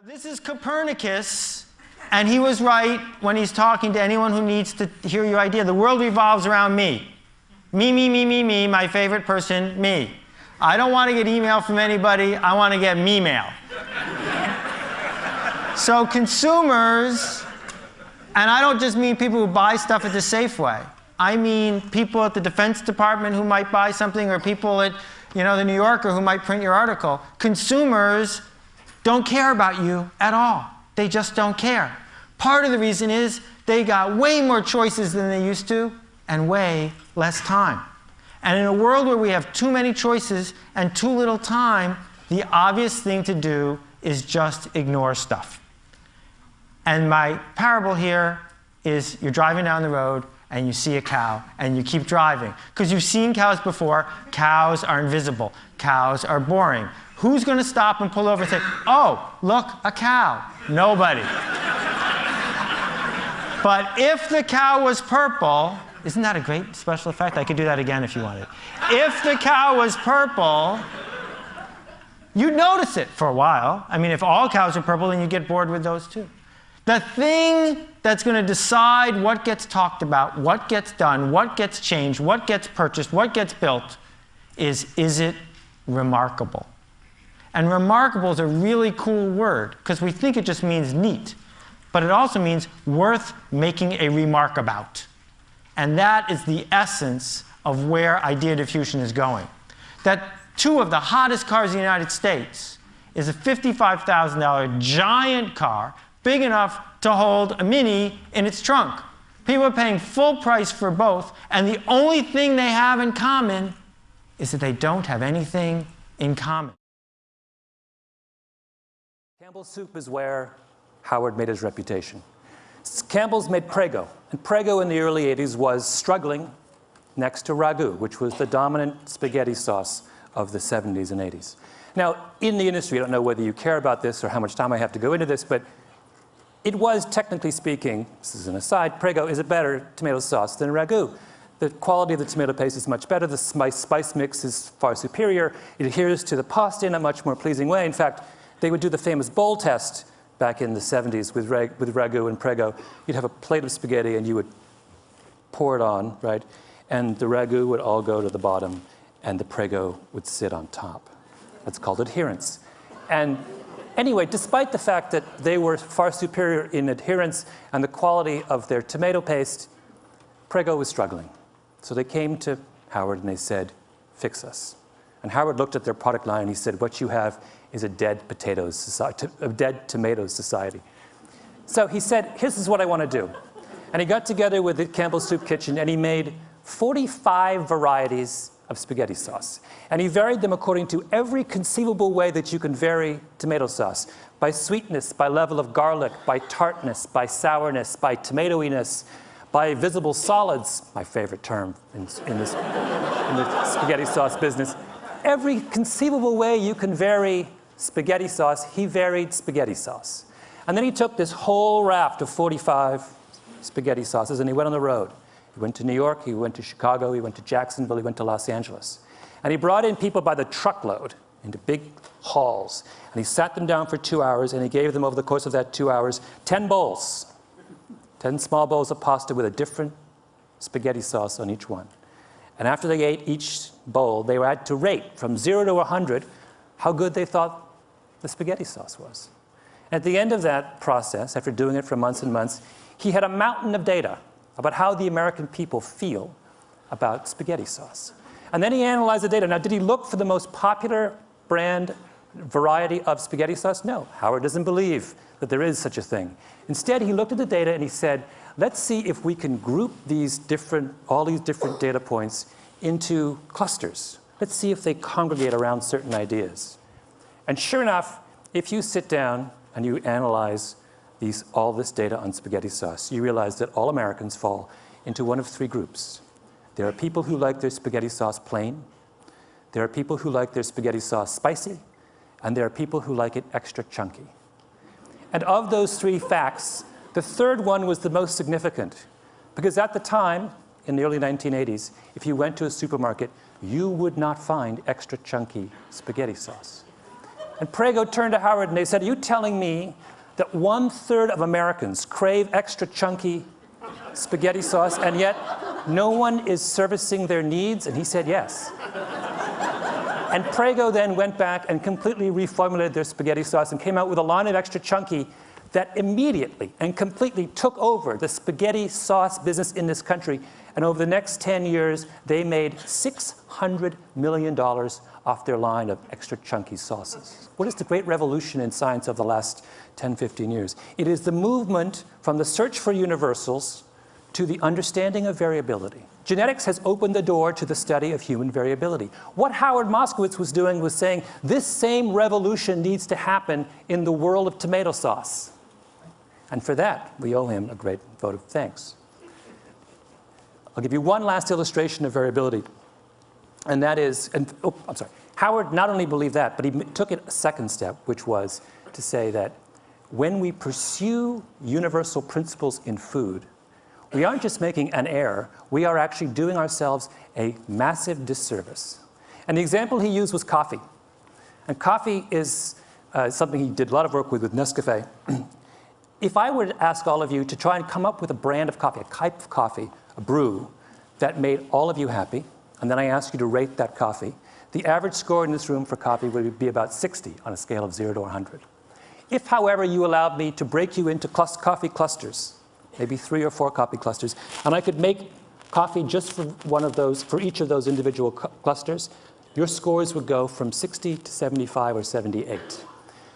This is Copernicus, and he was right when he's talking to anyone who needs to hear your idea. The world revolves around me. Me, my favorite person, me. I don't want to get email from anybody. I want to get me-mail. So consumers, and I don't just mean people who buy stuff at the Safeway. I mean people at the Defense Department who might buy something, or people at the New Yorker who might print your article. Consumers don't care about you at all. They just don't care. Part of the reason is they got way more choices than they used to and way less time. And in a world where we have too many choices and too little time, the obvious thing to do is just ignore stuff. And my parable here is you're driving down the road and you see a cow and you keep driving. Because you've seen cows before. Cows are invisible. Cows are boring. Who's going to stop and pull over and say, oh, look, a cow? Nobody. But if the cow was purple, isn't that a great special effect? I could do that again if you wanted. If the cow was purple, you'd notice it for a while. I mean, if all cows are purple, then you get bored with those too. The thing that's going to decide what gets talked about, what gets done, what gets changed, what gets purchased, what gets built is it remarkable? And remarkable is a really cool word because we think it just means neat. But it also means worth making a remark about. And that is the essence of where idea diffusion is going. That two of the hottest cars in the United States is a $55,000 giant car, big enough to hold a Mini in its trunk. People are paying full price for both, and the only thing they have in common is that they don't have anything in common. Campbell's soup is where Howard made his reputation. Campbell's made Prego, and Prego in the early 80s was struggling next to Ragu, which was the dominant spaghetti sauce of the 70s and 80s. Now, in the industry, I don't know whether you care about this or how much time I have to go into this, but it was, technically speaking, this is an aside, Prego is a better tomato sauce than Ragu. The quality of the tomato paste is much better. The spice mix is far superior. It adheres to the pasta in a much more pleasing way. In fact, they would do the famous bowl test back in the 70s with Ragu and Prego. You'd have a plate of spaghetti and you would pour it on, right? And the Ragu would all go to the bottom and the Prego would sit on top. That's called adherence. And anyway, despite the fact that they were far superior in adherence and the quality of their tomato paste, Prego was struggling. So they came to Howard and they said, fix us. And Howard looked at their product line and he said, what you have is a dead potatoes society, a dead tomatoes society. So he said, this is what I want to do. And he got together with the Campbell's Soup Kitchen and he made 45 varieties of spaghetti sauce. And he varied them according to every conceivable way that you can vary tomato sauce. By sweetness, by level of garlic, by tartness, by sourness, by tomatoiness, by visible solids, my favorite term in the spaghetti sauce business. Every conceivable way you can vary spaghetti sauce, he varied spaghetti sauce. And then he took this whole raft of 45 spaghetti sauces and he went on the road. He went to New York, he went to Chicago, he went to Jacksonville, he went to Los Angeles. And he brought in people by the truckload into big halls. And he sat them down for 2 hours and he gave them over the course of that 2 hours 10 bowls. 10 small bowls of pasta with a different spaghetti sauce on each one. And after they ate each bowl, they had to rate from 0 to 100 how good they thought the spaghetti sauce was. And at the end of that process, after doing it for months and months, he had a mountain of data about how the American people feel about spaghetti sauce. And then he analyzed the data. Now, did he look for the most popular brand variety of spaghetti sauce? No. Howard doesn't believe that there is such a thing. Instead, he looked at the data and he said, let's see if we can group all these different data points into clusters. Let's see if they congregate around certain ideas. And sure enough, if you sit down and you analyze all this data on spaghetti sauce, you realize that all Americans fall into one of three groups. There are people who like their spaghetti sauce plain, there are people who like their spaghetti sauce spicy, and there are people who like it extra chunky. And of those three facts, the third one was the most significant, because at the time, in the early 1980s, if you went to a supermarket, you would not find extra chunky spaghetti sauce. And Prego turned to Howard and they said, are you telling me that 1/3 of Americans crave extra chunky spaghetti sauce, and yet no one is servicing their needs? And he said yes. And Prego then went back and completely reformulated their spaghetti sauce and came out with a line of extra chunky that immediately and completely took over the spaghetti sauce business in this country. And over the next 10 years, they made $600 million off their line of extra chunky sauces. What is the great revolution in science of the last 10, 15 years? It is the movement from the search for universals to the understanding of variability. Genetics has opened the door to the study of human variability. What Howard Moskowitz was doing was saying, this same revolution needs to happen in the world of tomato sauce. And for that, we owe him a great vote of thanks. I'll give you one last illustration of variability. And that is, Howard not only believed that, but he took it a second step, which was to say that when we pursue universal principles in food, we aren't just making an error, we are actually doing ourselves a massive disservice. And the example he used was coffee. And coffee is something he did a lot of work with Nescafé. If I were to ask all of you to try and come up with a brand of coffee, a type of coffee, a brew, that made all of you happy, and then I asked you to rate that coffee, the average score in this room for coffee would be about 60 on a scale of 0 to 100. If, however, you allowed me to break you into coffee clusters, maybe 3 or 4 coffee clusters, and I could make coffee just for one of those, for each of those individual clusters, your scores would go from 60 to 75 or 78.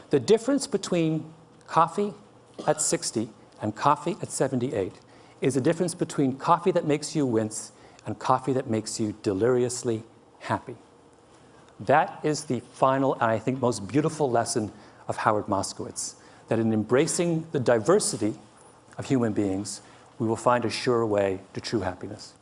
The difference between coffee at 60 and coffee at 78 is a difference between coffee that makes you wince and coffee that makes you deliriously happy. That is the final and I think most beautiful lesson of Howard Moskowitz, that in embracing the diversity of human beings, we will find a sure way to true happiness.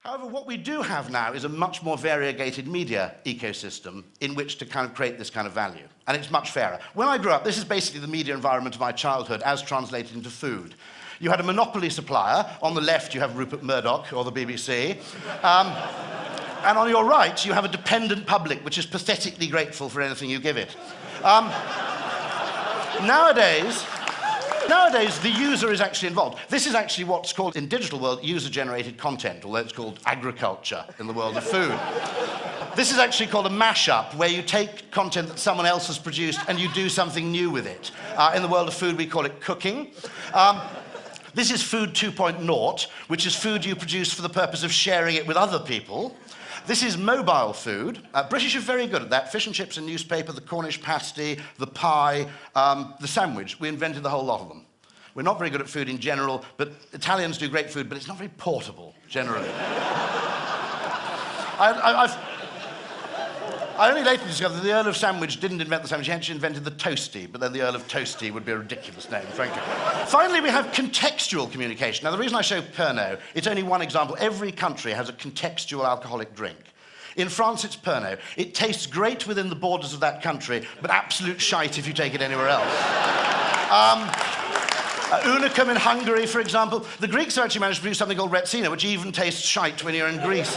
However, what we do have now is a much more variegated media ecosystem in which to kind of create this kind of value. And it's much fairer. When I grew up, this is basically the media environment of my childhood as translated into food. You had a monopoly supplier. On the left, you have Rupert Murdoch or the BBC. And on your right, you have a dependent public, which is pathetically grateful for anything you give it. Nowadays, the user is actually involved. This is actually what's called, in digital world, user-generated content, although it's called agriculture in the world of food. This is actually called a mashup, where you take content that someone else has produced and you do something new with it. In the world of food, we call it cooking. This is Food 2.0, which is food you produce for the purpose of sharing it with other people. This is mobile food. British are very good at that. Fish and chips and newspaper, the Cornish pasty, the pie, the sandwich. We invented the whole lot of them. We're not very good at food in general, but Italians do great food, but it's not very portable, generally. I only later discovered that the Earl of Sandwich didn't invent the sandwich, he actually invented the toasty, but then the Earl of Toasty would be a ridiculous name, frankly. Finally, we have contextual communication. Now, the reason I show Pernod, it's only one example. Every country has a contextual alcoholic drink. In France, it's Pernod. It tastes great within the borders of that country, but absolute shite if you take it anywhere else. Unicum in Hungary, for example. The Greeks have actually managed to produce something called Retsina, which even tastes shite when you're in Greece.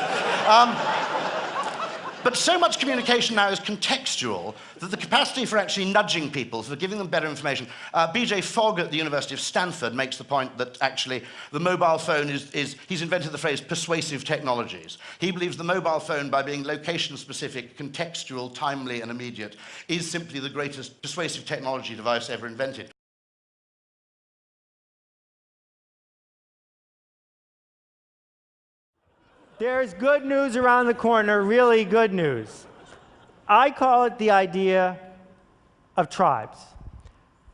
But so much communication now is contextual that the capacity for actually nudging people, for giving them better information. B.J. Fogg at the University of Stanford makes the point that actually the mobile phone he's invented the phrase persuasive technologies. He believes the mobile phone, by being location-specific, contextual, timely, and immediate, is simply the greatest persuasive technology device ever invented. There's good news around the corner, really good news. I call it the idea of tribes.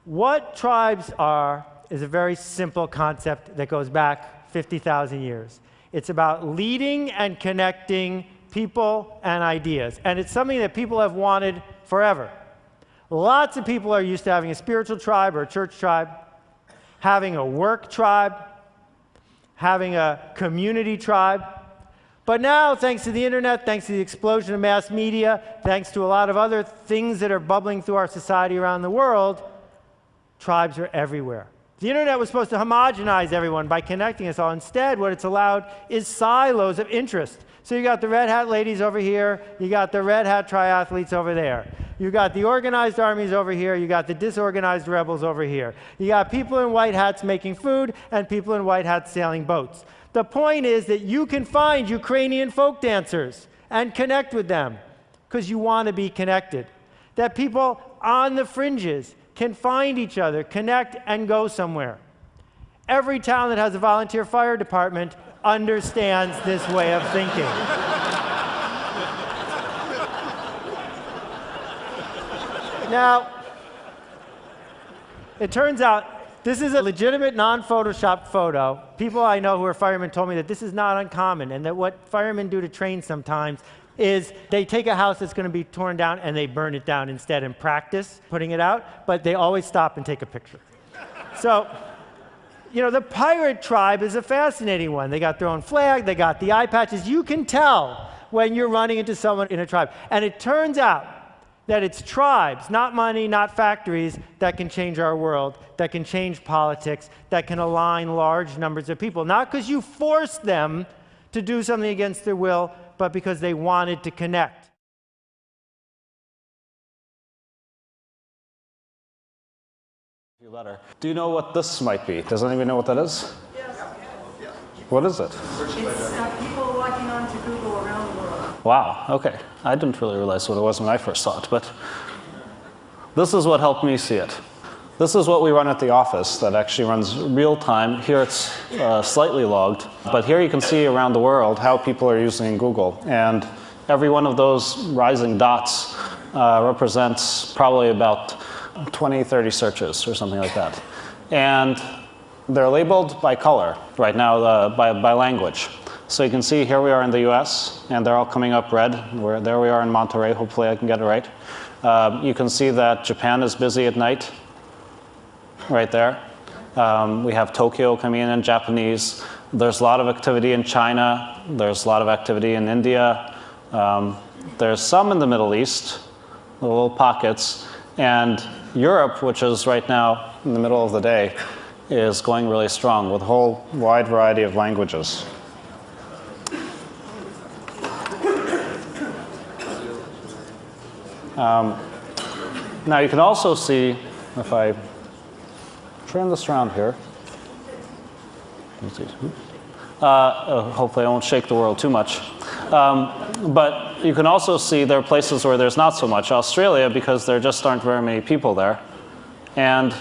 What tribes are is a very simple concept that goes back 50,000 years. It's about leading and connecting people and ideas. And it's something that people have wanted forever. Lots of people are used to having a spiritual tribe or a church tribe, having a work tribe, having a community tribe. But now, thanks to the internet, thanks to the explosion of mass media, thanks to a lot of other things that are bubbling through our society around the world, tribes are everywhere. The internet was supposed to homogenize everyone by connecting us all. Instead, what it's allowed is silos of interest. So you got the Red Hat ladies over here, you got the Red Hat triathletes over there. You got the organized armies over here, you got the disorganized rebels over here. You got people in white hats making food and people in white hats sailing boats. The point is that you can find Ukrainian folk dancers and connect with them because you want to be connected. That people on the fringes can find each other, connect, and go somewhere. Every town that has a volunteer fire department understands this way of thinking. Now, it turns out this is a legitimate non-photoshopped photo. People I know who are firemen told me that this is not uncommon, and that what firemen do to train sometimes is they take a house that's going to be torn down and they burn it down instead and practice putting it out, but they always stop and take a picture. So, you know, the pirate tribe is a fascinating one. They got their own flag, they got the eye patches. You can tell when you're running into someone in a tribe. And it turns out that it's tribes, not money, not factories, that can change our world, that can change politics, that can align large numbers of people. Not because you forced them to do something against their will, but because they wanted to connect. Letter. Do you know what this might be? Does anybody know what that is? Yes. What is it? It's people logging on to Google around the world. Wow, okay. I didn't really realize what it was when I first saw it, but this is what helped me see it. This is what we run at the office that actually runs real time. Here it's slightly logged, but here you can see around the world how people are using Google. And every one of those rising dots represents probably about 20, 30 searches or something like that. And they're labeled by color right now, by language. So you can see here we are in the US, and they're all coming up red. There we are in Monterey. Hopefully I can get it right. You can see that Japan is busy at night, right there. We have Tokyo coming in Japanese. There's a lot of activity in China. There's a lot of activity in India. There's some in the Middle East, little pockets. And Europe, which is right now in the middle of the day, is going really strong with a whole wide variety of languages. Now you can also see, if I turn this around here, hopefully I won't shake the world too much. But you can also see there are places where there's not so much. Australia, because there just aren't very many people there. And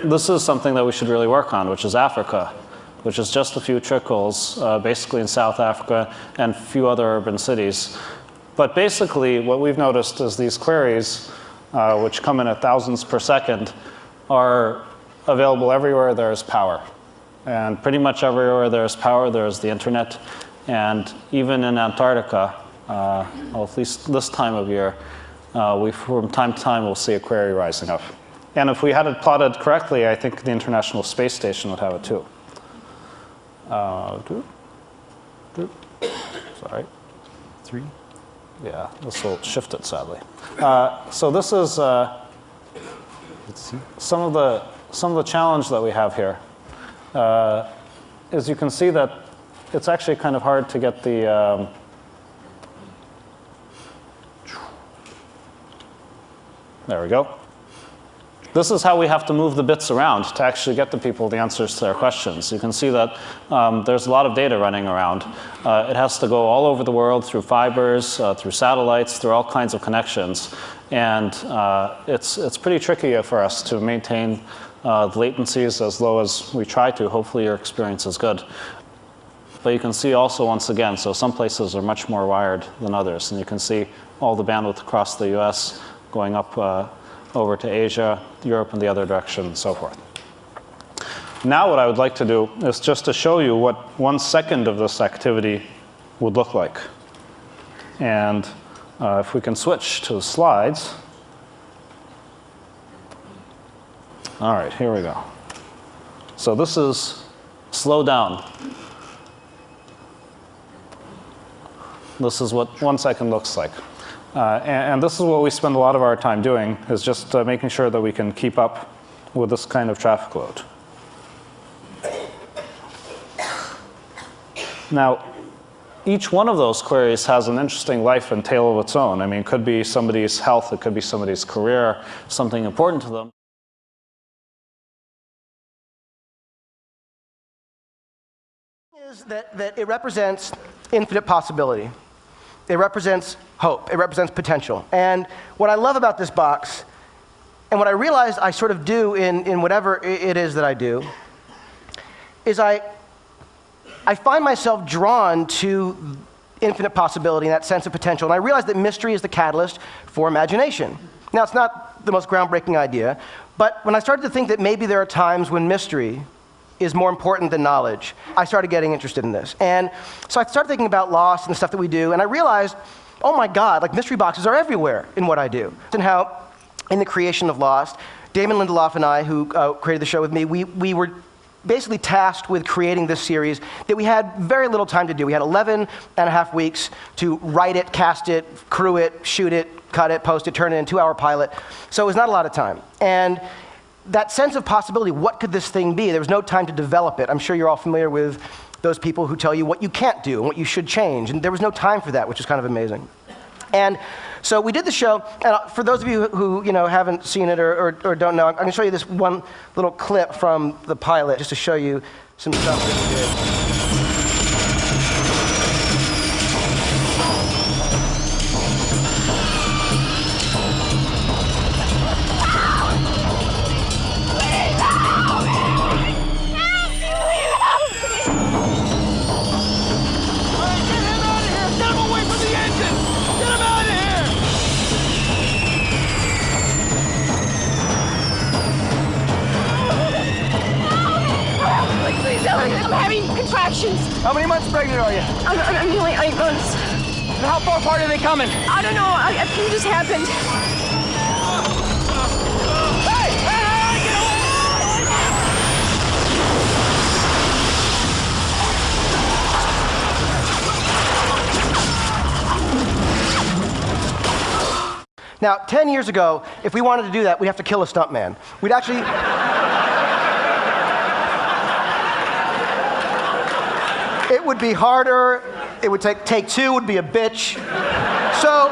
this is something that we should really work on, which is Africa, which is just a few trickles, basically in South Africa and a few other urban cities. But basically, what we've noticed is these queries, which come in at thousands per second, are available everywhere there is power. And pretty much everywhere there's power, there's the internet. And even in Antarctica, well, at least this time of year, from time to time we'll see a query rising up. And if we had it plotted correctly, I think the International Space Station would have it too. Sorry. 3. Yeah, this will shift it sadly. So this is some of the challenge that we have here. Is you can see that it's actually kind of hard to get the there we go. This is how we have to move the bits around to actually get the people the answers to their questions. You can see that there's a lot of data running around. It has to go all over the world through fibers, through satellites, through all kinds of connections. And it's pretty tricky for us to maintain the latencies as low as we try to. Hopefully your experience is good. But you can see also, once again, so some places are much more wired than others. And you can see all the bandwidth across the US going up over to Asia, Europe, and the other direction, and so forth. Now what I would like to do is just to show you what 1 second of this activity would look like. And if we can switch to the slides. All right, here we go. So this is slow down. This is what 1 second looks like. And this is what we spend a lot of our time doing, is just making sure that we can keep up with this kind of traffic load. Now, each one of those queries has an interesting life and tale of its own. I mean, it could be somebody's health, it could be somebody's career, something important to them. Is that it represents infinite possibility. It represents hope. It represents potential. And what I love about this box, and what I realized I sort of do in whatever it is that I do, is I find myself drawn to infinite possibility and that sense of potential. And I realize that mystery is the catalyst for imagination. Now, it's not the most groundbreaking idea, but when I started to think that maybe there are times when mystery is more important than knowledge, I started getting interested in this. And so I started thinking about Lost and the stuff that we do, and I realized, oh my God, like mystery boxes are everywhere in what I do. And how, in the creation of Lost, Damon Lindelof and I, who created the show with me, we were basically tasked with creating this series that we had very little time to do. We had 11 and a half weeks to write it, cast it, crew it, shoot it, cut it, post it, turn it in, 2-hour pilot. So it was not a lot of time. And that sense of possibility, what could this thing be? There was no time to develop it. I'm sure you're all familiar with those people who tell you what you can't do and what you should change. And there was no time for that, which is kind of amazing. And so we did the show, and for those of you who haven't seen it or don't know, I'm going to show you this one little clip from the pilot just to show you some stuff that we did. I'm having contractions. How many months pregnant are you? I'm nearly 8 months. And how far apart are they coming? I don't know. A few just happened. Hey! Get away! Now, 10 years ago, if we wanted to do that, we'd have to kill a stuntman. We'd actually... It would be harder. It would take two would be a bitch. So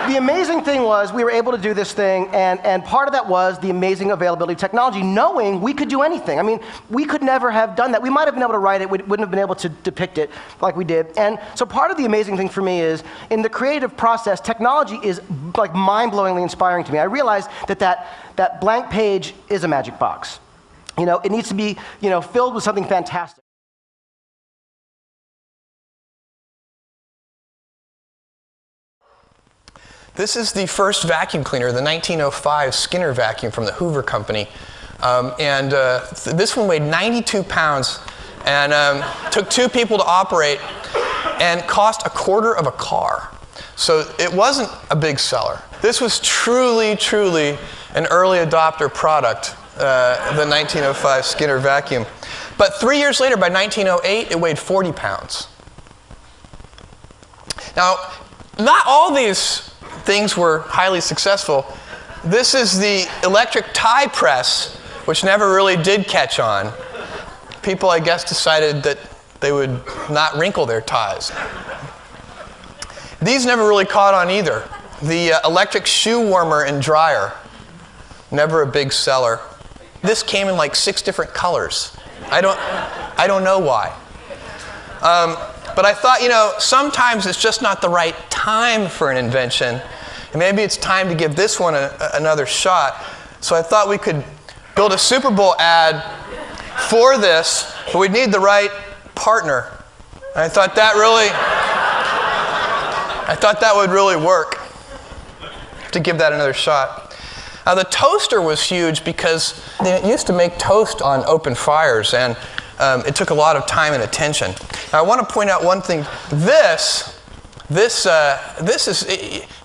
the amazing thing was we were able to do this thing, and part of that was the amazing availability of technology, knowing we could do anything. I mean, we could never have done that. We might have been able to write it, we wouldn't have been able to depict it like we did. And so part of the amazing thing for me is, in the creative process, technology is like mind-blowingly inspiring to me. I realized that blank page is a magic box. It needs to be filled with something fantastic. This is the first vacuum cleaner, the 1905 Skinner vacuum from the Hoover Company. This one weighed 92 pounds and took 2 people to operate and cost $1/4 of a car. So it wasn't a big seller. This was truly an early adopter product, the 1905 Skinner vacuum. But 3 years later, by 1908, it weighed 40 pounds. Now, not all these things were highly successful. This is the electric tie press, which never really did catch on. People, I guess, decided that they would not wrinkle their ties. These never really caught on either. The electric shoe warmer and dryer, never a big seller. This came in like 6 different colors. I don't know why. But I thought, sometimes it's just not the right time for an invention. And maybe it's time to give this one another shot. So I thought we could build a Super Bowl ad for this, but we'd need the right partner. And I thought that would really work, to give that another shot. Now the toaster was huge because they used to make toast on open fires, and it took a lot of time and attention. Now I want to point out one thing. This is,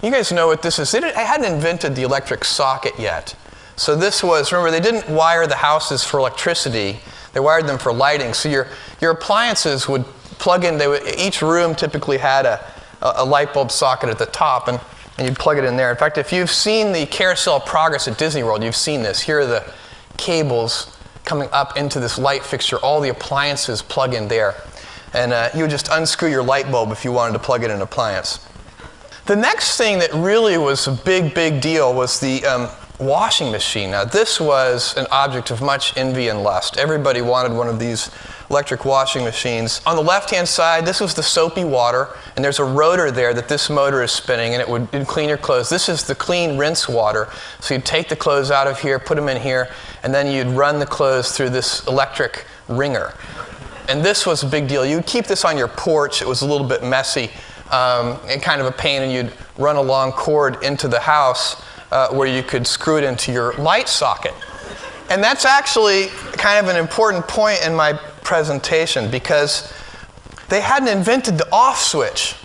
you guys know what this is. I hadn't invented the electric socket yet. So this was, remember, they didn't wire the houses for electricity. They wired them for lighting. So your appliances would plug in. Each room typically had a light bulb socket at the top, and you'd plug it in there. In fact, if you've seen the Carousel of Progress at Disney World, you've seen this. Here are cables coming up into this light fixture. All the appliances plug in there. And you would just unscrew your light bulb if you wanted to plug in an appliance. The next thing that really was a big, big deal was the washing machine. Now, this was an object of much envy and lust. Everybody wanted one of these electric washing machines. On the left-hand side, this was the soapy water, and there's a rotor there that this motor is spinning, and it'd clean your clothes. This is the clean rinse water. So you'd take the clothes out of here, put them in here, and then you'd run the clothes through this electric wringer. And this was a big deal. You'd keep this on your porch. It was a little bit messy and kind of a pain, and you'd run a long cord into the house where you could screw it into your light socket. And that's actually kind of an important point in my presentation, because they hadn't invented the off switch.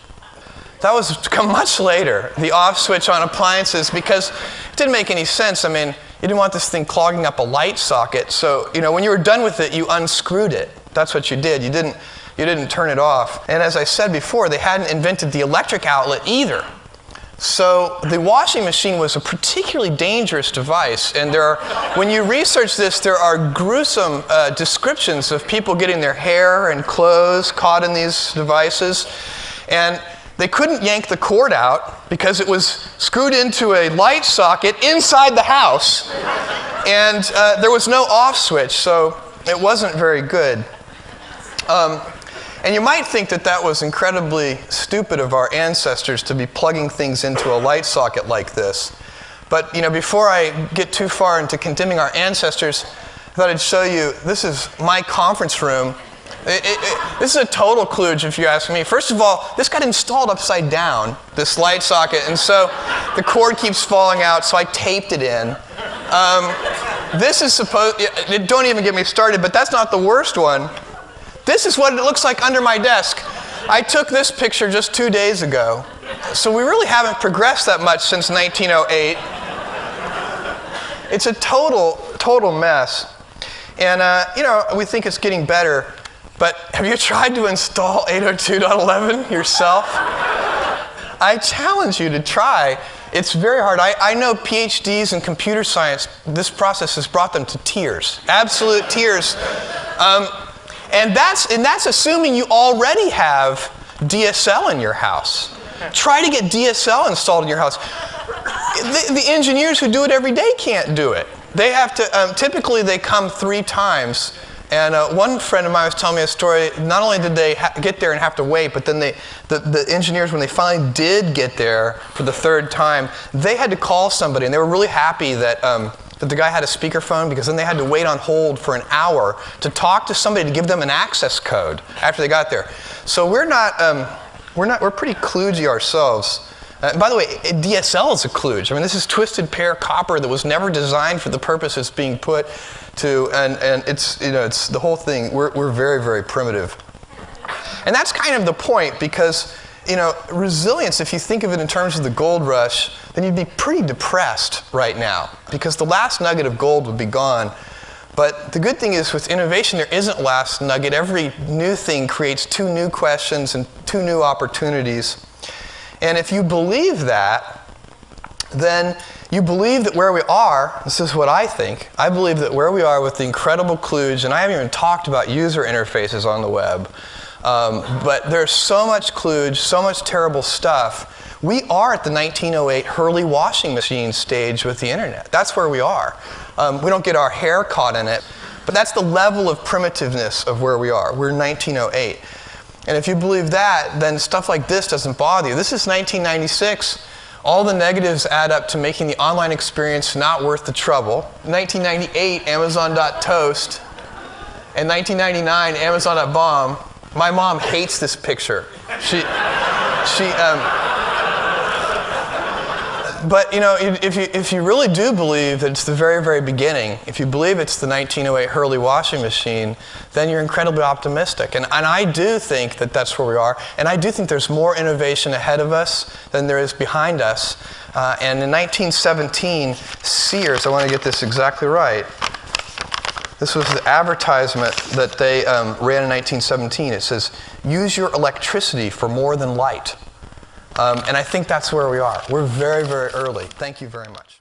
That was to come much later, the off switch on appliances, because it didn't make any sense. I mean, you didn't want this thing clogging up a light socket. So, when you were done with it, you unscrewed it. That's what you did. You didn't turn it off. And as I said before, they hadn't invented the electric outlet either. So the washing machine was a particularly dangerous device. And when you research this, there are gruesome descriptions of people getting their hair and clothes caught in these devices. And they couldn't yank the cord out because it was screwed into a light socket inside the house. And there was no off switch, so it wasn't very good. And you might think that that was incredibly stupid of our ancestors to be plugging things into a light socket like this. But before I get too far into condemning our ancestors, I thought I'd show you, this is my conference room. This is a total kludge, if you ask me. First of all, this got installed upside down, this light socket, and so the cord keeps falling out, so I taped it in. This is don't even get me started, but that's not the worst one. This is what it looks like under my desk. I took this picture just 2 days ago. So we really haven't progressed that much since 1908. It's a total mess. And, we think it's getting better. But have you tried to install 802.11 yourself? I challenge you to try. It's very hard. I know PhDs in computer science, this process has brought them to tears, absolute tears. And that's assuming you already have DSL in your house. Try to get DSL installed in your house. The engineers who do it every day can't do it. They have to, typically they come 3 times. And one friend of mine was telling me a story. Not only did they get there and have to wait, but then the engineers, when they finally did get there for the 3rd time, they had to call somebody. And they were really happy that the guy had a speakerphone, because then they had to wait on hold for an hour to talk to somebody to give them an access code after they got there. So we're pretty kludgy ourselves. By the way, DSL is a kludge. I mean, this is twisted pair copper that was never designed for the purpose it's being put to, and it's it's the whole thing. We're very, very primitive, and that's kind of the point, because resilience, if you think of it in terms of the gold rush, then you'd be pretty depressed right now, because the last nugget of gold would be gone. But the good thing is, with innovation, there isn't last nugget. Every new thing creates 2 new questions and 2 new opportunities. And if you believe that, then you believe that where we are, this is what I think, I believe that where we are with the incredible kludge, and I haven't even talked about user interfaces on the web, but there's so much kludge, so much terrible stuff. We are at the 1908 Hurley washing machine stage with the internet. That's where we are. We don't get our hair caught in it, but that's the level of primitiveness of where we are. We're 1908. And if you believe that, then stuff like this doesn't bother you. This is 1996. All the negatives add up to making the online experience not worth the trouble. 1998, Amazon.toast. And 1999, Amazon.bomb. My mom hates this picture. But if you really do believe that it's the very, very beginning, if you believe it's the 1908 Hurley washing machine, then you're incredibly optimistic. And I do think that that's where we are. And I do think there's more innovation ahead of us than there is behind us. And in 1917, Sears, I want to get this exactly right, this was the advertisement that they ran in 1917. It says, "Use your electricity for more than light." And I think that's where we are. We're very, very early. Thank you very much.